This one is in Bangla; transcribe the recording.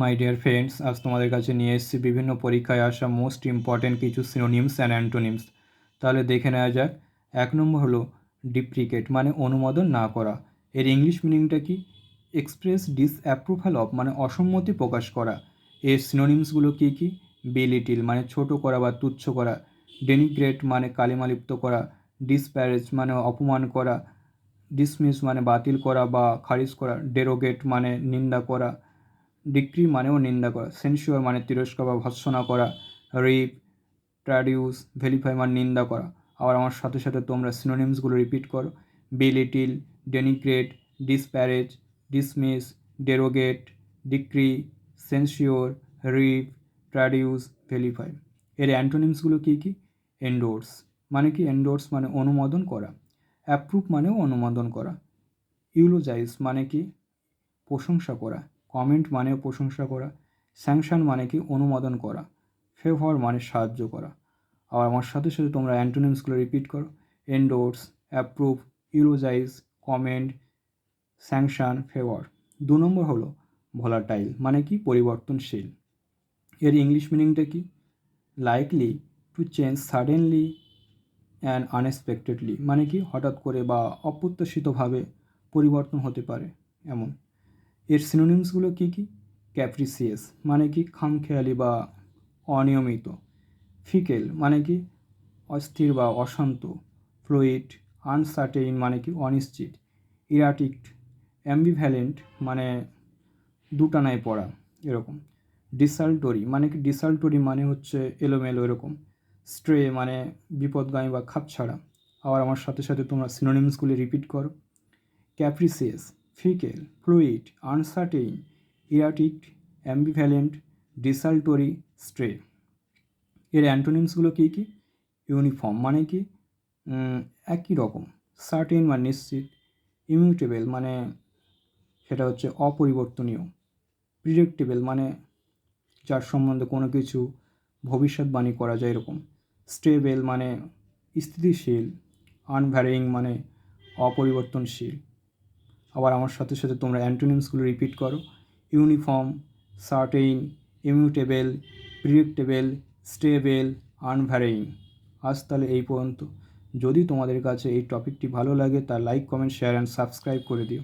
মাই ডিয়ার ফ্রেন্ডস, আজ তোমাদের কাছে নিয়ে এসেছি বিভিন্ন পরীক্ষায় আসা মোস্ট ইম্পর্ট্যান্ট কিছু সিনোনিমস অ্যান্ড অ্যান্টোনিমস। তাহলে দেখে নেওয়া যাক। 1 নম্বর হলো ডিপ্রিকেট, মানে অনুমোদন না করা। এর ইংলিশ মিনিংটা কি? এক্সপ্রেস ডিসঅ্যাপ্রুভাল অফ, মানে অসম্মতি প্রকাশ করা। এর সিনোনিমসগুলো কী কী? বেলিটিল, মানে ছোট করা বা তুচ্ছ করা। ডেনিগ্রেট, মানে কালিমালিপ্ত করা। ডিসপ্যারেজ, মানে অপমান করা। ডিসমিস, মানে বাতিল করা বা খারিজ করা। ডেরোগেট, মানে নিন্দা করা। ডিক্রি, মানেও নিন্দা করা। সেন্সিওর, মানে তিরস্কার বা ভর্ৎসনা করা। রিপ, ট্র্যাডিউস, ভেরিফাই, মানে নিন্দা করা। আবার আমার সাথে সাথে তোমরা সিনোনিমসগুলো রিপিট করো। বেলিটিল, ডেনিগ্রেট, ডিসপ্যারেজ, ডিসমিস, ডেরোগেট, ডিক্রি, সেন্সিওর, রিপ, ট্র্যাডিউস, ভেরিফাই। এর অ্যান্টোনিমসগুলো কী কী? এন্ডোর্স, মানে কি? এন্ডোর্স মানে অনুমোদন করা। অ্যাপ্রুভ, মানেও অনুমোদন করা। ইউলোজাইজ, মানে কি? প্রশংসা করা। কমেন্ট মানে প্রশংসা করা। স্যাংশন, মানে কি? অনুমোদন করা। ফেভর, মানে সাহায্য করা। আবার আমার সাথে সাথে তোমরা অ্যান্টোনিমসগুলো রিপিট করো। Endorse, approve, eulogise, comment, sanction, favour. 2 number হলো ভোলাটাইল, মানে কি? পরিবর্তনশীল। এর ইংলিশ মিনিংটা কি? Likely to change suddenly and unexpectedly, মানে কি? হঠাৎ করে বা অপ্রত্যাশিতভাবে পরিবর্তন হতে পারে এমন। এর সিনোনিমসগুলো কী কী? ক্যাপ্রিসিয়াস, মানে কি? খামখেয়ালি বা অনিয়মিত। ফিকেল, মানে কি? অস্থির বা অশান্ত। ফ্লুইড, আনসার্টেইন, মানে কি? অনিশ্চিত। ইরাটিক, অ্যাম্বিভ্যালেন্ট, মানে দুটানায় পড়া এরকম। ডিসাল্টরি, মানে কি? ডিসাল্টরি মানে হচ্ছে এলোমেলো এরকম। স্ট্রে, মানে বিপদগামী বা খাপছাড়া। আবার আমার সাথে সাথে তোমরা সিনোনিমসগুলি রিপিট করো। ক্যাপ্রিসিয়াস, ফিকেল, ফ্লুইড, আনসার্টেইন, ইরাটিক, অ্যাম্বিভ্যালেন্ট, ডিসাল্টরি, স্ট্রে। এর অ্যান্টোনিমসগুলো কী কী? ইউনিফর্ম, মানে কি? একই রকম। সার্টেন, মানে নিশ্চিত। ইমিউটেবল, মানে সেটা হচ্ছে অপরিবর্তনীয়। প্রিডিক্টেবল, মানে যার সম্বন্ধে কোনো কিছু ভবিষ্যৎবাণী করা যায় এরকম। স্টেবল, মানে স্থিতিশীল। আনভ্যারিং, মানে অপরিবর্তনশীল। আবার আমার সাথে সাথে তোমরা অ্যান্টোনিমসগুলো রিপিট করো। Uniform, certain, immutable, predictable, stable, unvarying. আজ তাহলে এই পর্যন্ত। যদি তোমাদের কাছে এই টপিকটি ভালো লাগে তা like, comment, share and subscribe করে দিও।